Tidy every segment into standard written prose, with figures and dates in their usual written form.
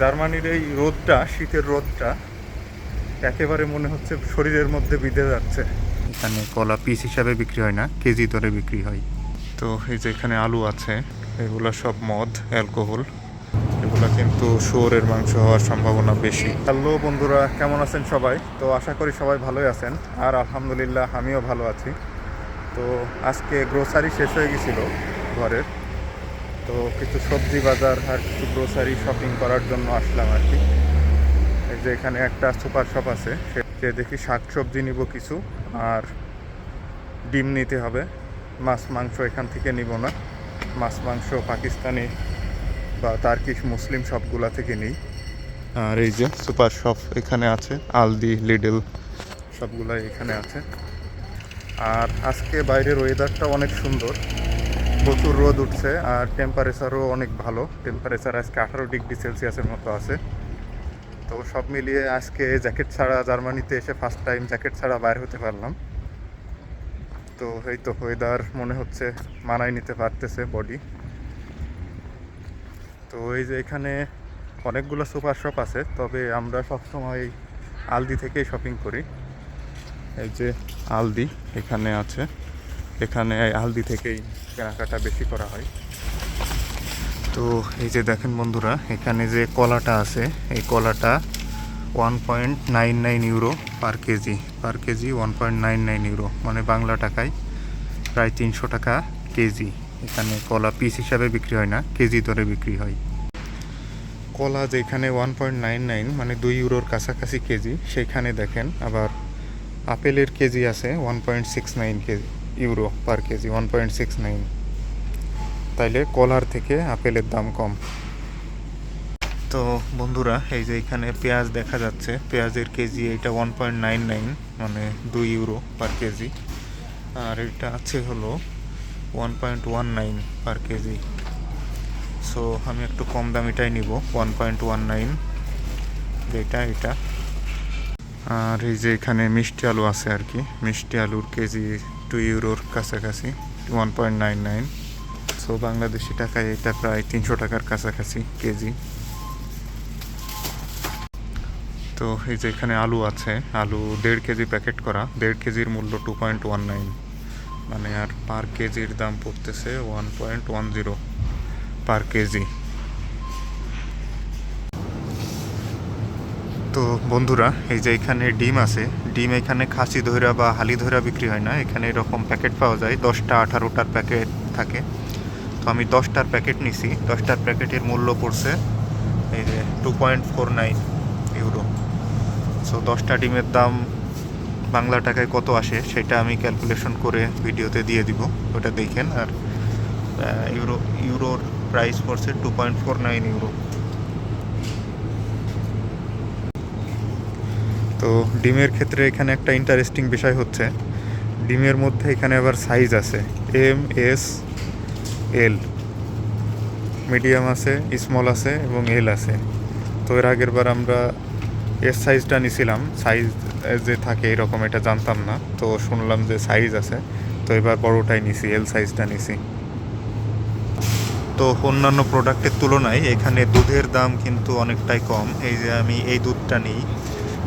জার্মানির এই রোদটা, শীতের রোদটা একেবারে মনে হচ্ছে শরীরের মধ্যে বিঁধে যাচ্ছে। এখানে কলা পিস হিসাবে বিক্রি হয় না, কেজি দরে বিক্রি হয়। তো এই যে এখানে আলু আছে, এগুলো সব মদ, অ্যালকোহল। এগুলো কিন্তু শুয়োরের মাংস হওয়ার সম্ভাবনা বেশি। হ্যালো বন্ধুরা, কেমন আছেন সবাই? তো আশা করি সবাই ভালোই আছেন, আর আলহামদুলিল্লাহ আমিও ভালো আছি। তো আজকে গ্রোসারি শেষ হয়ে গেছিলো ঘরের, তো কিছু সবজি বাজার আর কিছু গ্রোসারি শপিং করার জন্য আসলাম আর কি। এই যে এখানে একটা সুপার শপ আছে, সে দেখি শাক সবজি নিব কিছু, আর ডিম নিতে হবে। মাছ মাংস এখান থেকে নিব না, মাছ মাংস পাকিস্তানি বা তার্কিশ মুসলিম সবগুলা থেকে নিই। আর এই যে সুপার শপ এখানে আছে, আলদি, লিডল সবগুলাই এখানে আছে। আর আজকে বাইরের ওয়েদারটা অনেক সুন্দর, প্রচুর রোদ উঠছে, আর টেম্পারেচারও অনেক ভালো। টেম্পারেচার আজকে 18 ডিগ্রি সেলসিয়াসের মতো আছে। তো সব মিলিয়ে আজকে জ্যাকেট ছাড়া জার্মানিতে এসে ফার্স্ট টাইম জ্যাকেট ছাড়া বাইরে হতে পারলাম। তো এই তো ওয়েদার মনে হচ্ছে মানায় নিতে পারতেছে বডি। তো এই যে এখানে অনেকগুলো সুপার শপ আছে, তবে আমরা সবসময় আলদি থেকেই শপিং করি। এই যে আলদি এখানে আছে, এখানে আলদি থেকেই কেনাকাটা বেশি করা হয়। তো এই যে দেখেন বন্ধুরা, এখানে যে কলাটা আছে, এই কলাটা 1.99 ইউরো পার কেজি। পার কেজি 1.99 ইউরো, মানে বাংলা টাকায় প্রায় 300 টাকা কেজি। এখানে কলা পিস হিসাবে বিক্রি হয় না, কেজি দরে বিক্রি হয়। কলা যেখানে 1.99 মানে 2 ইউরোর কাছাকাছি কেজি, সেখানে দেখেন আবার আপেলের কেজি আছে 1.69 কেজি ইউরো পার কেজি, 1.69। তাইলে কলার থেকে আপেলের দাম কম। তো বন্ধুরা, এই যে এখানে পেঁয়াজ দেখা যাচ্ছে, পেঁয়াজের কেজি এটা 1.99 মানে 2 ইউরো পার কেজি। আর এটা আছে হলো 1.19 পার কেজি। সো আমি একটু কম দামিটাই নিব, 1.19 যেটা এটা। আর এই যে এখানে মিষ্টি আলু আছে আর কি, মিষ্টি আলুর কেজি 2 ইউরোর কাছাকাছি, 1.99। সো বাংলাদেশি টাকায় এটা প্রায় 300 টাকার কাছাকাছি কেজি। তো এই যে এখানে আলু আছে, আলু 1.5 কেজি প্যাকেট করা, 1.5 কেজির মূল্য 2.19, মানে আর পার কেজির দাম পড়তেছে 1.10 পার কেজি। তো বন্ধুরা, এই যে এখানে ডিম আছে, ডিম এখানে খাসি ধইরা বা হালি ধইরা বিক্রি হয় না, এখানে এরকম প্যাকেট পাওয়া যায়, 10টা 18টার প্যাকেট থাকে। তো আমি 10টার প্যাকেট নিছি, 10টার প্যাকেটের মূল্য পড়ছে এই যে 2.49 ইউরো। সো 10টা ডিমের দাম বাংলা টাকায় কত আসে সেটা আমি ক্যালকুলেশন করে ভিডিওতে দিয়ে দিব, ওটা দেখেন। আর ইউরোর প্রাইস পড়ছে 2.49 ইউরো। তো ডিমের ক্ষেত্রে এখানে একটা ইন্টারেস্টিং বিষয় হচ্ছে, ডিমের মধ্যে এখানে আবার সাইজ আছে, এম, এস, এল, মিডিয়াম আছে, স্মল আছে এবং এল আছে। তো এর আগের বার আমরা এস সাইজটা নিছিলাম, সাইজ যে থাকে এরকম এটা জানতাম না, তো শুনলাম যে সাইজ আছে, তো এবার বড়টাই নিছি, এল সাইজটা নিছি। তো অন্যান্য প্রোডাক্টের তুলনায় এখানে দুধের দাম কিন্তু অনেকটাই কম। এই যে আমি এই দুধটা নিই,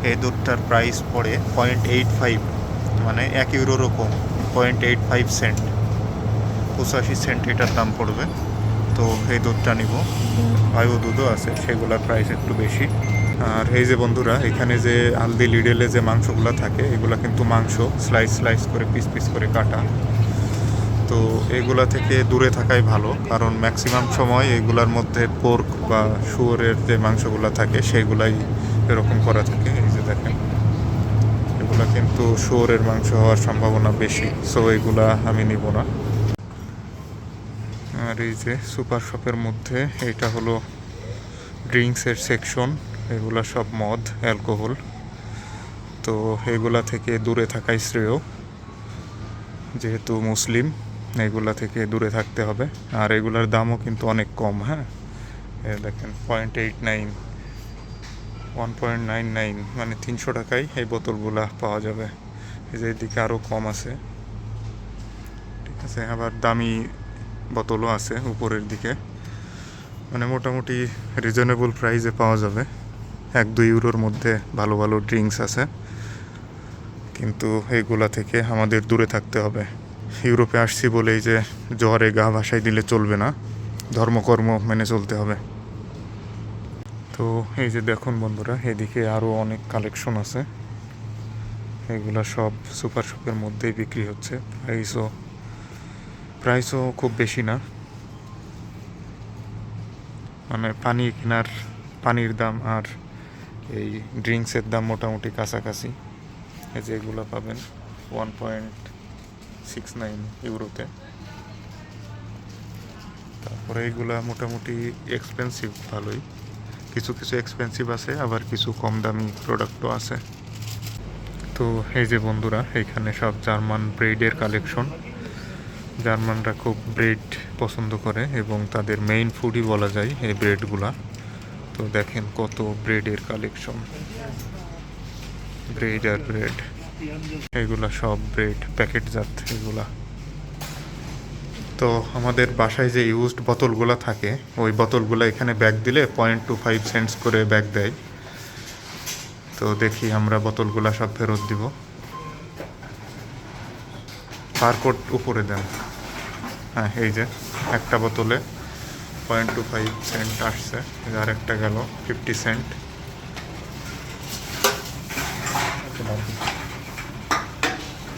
এই দুধটার প্রাইস পড়ে 0.85, মানে 1 ইউরোরও কম, 0.85 সেন্ট, 85 সেন্ট এটার দাম পড়বে। তো এই দুধটা নিব। বায়ু দুধও আছে, সেগুলোর প্রাইস একটু বেশি। আর এই যে বন্ধুরা, এখানে যে আলদি লিডেলে যে মাংসগুলো থাকে, এগুলো কিন্তু মাংস স্লাইস স্লাইস করে পিস পিস করে কাটা। তো এগুলা থেকে দূরে থাকাই ভালো, কারণ ম্যাক্সিমাম সময় এগুলার মধ্যে পোর্ক বা শুয়োরের যে মাংসগুলো থাকে সেগুলাই এরকম করা থাকে। এই যে দেখেন, এগুলা কিন্তু শুয়োরের মাংস হওয়ার সম্ভাবনা বেশি, সো এগুলা আমি নিব না। আর এই যে সুপার শপের মধ্যে এটা হলো ড্রিঙ্কসের সেকশন, এগুলা সব মদ, অ্যালকোহল। তো এগুলা থেকে দূরে থাকাই শ্রেয়, যেহেতু মুসলিম এগুলা থেকে দূরে থাকতে হবে। আর এগুলার দামও কিন্তু অনেক কম। হ্যাঁ, দেখেন 0.89, 1.99, মানে 300 টাকায় এই বোতলগুলা পাওয়া যাবে। এই যে এদিকে আরও কম আছে, ঠিক আছে। আবার দামি বোতলও আছে উপরের দিকে। মানে মোটামুটি রিজনেবল প্রাইসে পাওয়া যাবে। 1-2 ইউরোর মধ্যে ভালো ভালো ড্রিঙ্কস আছে, কিন্তু এইগুলা থেকে আমাদের দূরে থাকতে হবে। ইউরোপে আসছি বলেই যে জ্বরে গা ভাসাই দিলে চলবে না, ধর্মকর্ম মেনে চলতে হবে। তো এই যে দেখুন বন্ধুরা, এদিকে আরও অনেক কালেকশন আছে। এগুলা সব সুপার শপের মধ্যেই বিক্রি হচ্ছে। প্রাইসও খুব বেশি না, মানে পানির দাম আর এই ড্রিঙ্কসের দাম মোটামুটি কাছাকাছি। এই যে এগুলো পাবেন 1.69 ইউরোতে। তারপরে এইগুলা মোটামুটি এক্সপেন্সিভ ভালোই, কিছু কিছু এক্সপেন্সিভ আছে, আবার কিছু কম দামি প্রোডাক্টও আছে। তো এই যে বন্ধুরা, এইখানে সব জার্মান ব্রেডের কালেকশন। জার্মানরা খুব ব্রেড পছন্দ করে এবং তাদের মেইন ফুডই বলা যায় এই ব্রেডগুলা। তো দেখেন কত ব্রেডের কালেকশন, ব্রেড আর ব্রেড। এগুলা সব ব্রেড প্যাকেটজাত এগুলা। তো আমাদের বাসায় যে ইউজড বোতলগুলো থাকে, ওই বোতলগুলো এখানে ব্যাগ দিলে 0.25 সেন্টস করে ব্যাগ দেয়। তো দেখি আমরা বোতলগুলো সব ফেরত দিব। বারকোড উপরে দেন। হ্যাঁ, এই যে একটা বোতলে 0.25 সেন্ট আসছে, আর একটা গেল 50 সেন্ট।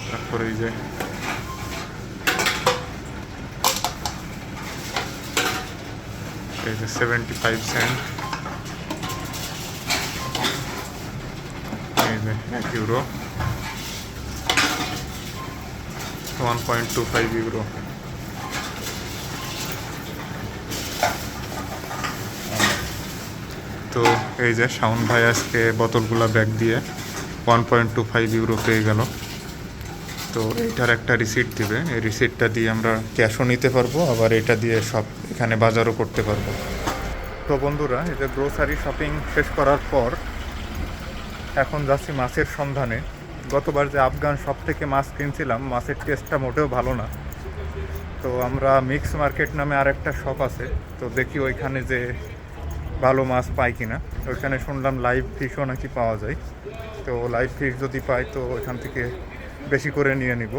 তারপরে এই যে এই যে 75 সেন্ট, এই যে 1 ইউরো, 1.25 ইউরো। তো এই যে শাওন ভাই আজকে বোতলগুলো ব্যাগ দিয়ে 1.25 ইউরো পেয়ে গেল। তো এইটার একটা রিসিট দিবে, এই রিসিটটা দিয়ে আমরা ক্যাশও নিতে পারবো, আবার এটা দিয়ে সব এখানে বাজারও করতে পারবো। তো বন্ধুরা, এই যে গ্রোসারি শপিং শেষ করার পর এখন যাচ্ছি মাছের সন্ধানে। গতবার যে আফগান শপ থেকে মাছ কিনছিলাম, মাছের টেস্টটা মোটেও ভালো না। তো আমরা মিক্স মার্কেট নামে আরেকটা শপ আছে, তো দেখি ওইখানে যে ভালো মাছ পাই কিনা। ওইখানে শুনলাম লাইভ ফিশও নাকি পাওয়া যায়। তো লাইভ ফিশ যদি পাই তো ওইখান থেকে বেশি করে নিয়ে নিব।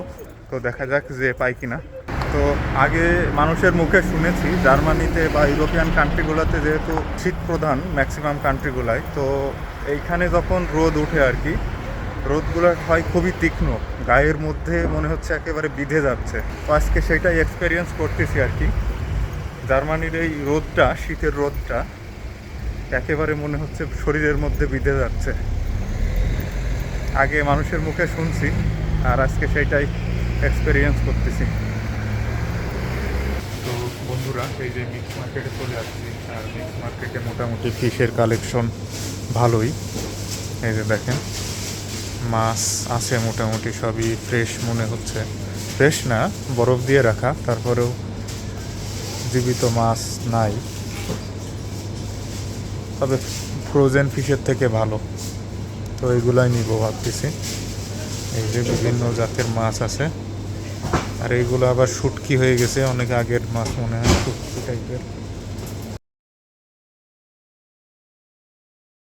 তো দেখা যাক যে পাই কিনা। তো আগে মানুষের মুখে শুনেছি জার্মানিতে বা ইউরোপিয়ান কান্ট্রিগুলোতে যেহেতু শীত প্রধান ম্যাক্সিমাম কান্ট্রিগুলায়, তো এইখানে যখন রোদ উঠে আর কি, রোদগুলো হয় খুবই তীক্ষ্ণ, গায়ের মধ্যে মনে হচ্ছে একেবারে বিঁধে যাচ্ছে। তো আজকে সেটাই এক্সপেরিয়েন্স করতেছি আর কি। জার্মানির এই রোদটা, শীতের রোদটা একেবারে মনে হচ্ছে শরীরের মধ্যে বিঁধে যাচ্ছে। আগে মানুষের মুখে শুনছি, আর আজকে সেইটাই এক্সপেরিয়েন্স করতেছি। তো বন্ধুরা, এই যে মিক্স মার্কেটে চলে আসছি, আর মিক্স মার্কেটে মোটামুটি ফিশের কালেকশন ভালোই। এই যে দেখেন, মাছ আছে মোটামুটি সবই ফ্রেশ মনে হচ্ছে। ফ্রেশ না, বরফ দিয়ে রাখা, তারপরেও জীবিত মাছ নাই, তবে ফ্রোজেন ফিশের থেকে ভালো। তো এইগুলাই নিব ভাবতেছি। এই যে বিভিন্ন জাতের মাছ আছে, আর এইগুলো আবার শুটকি হয়ে গেছে, অনেক আগের মাছ মনে হয়, শুটকি টাইপের।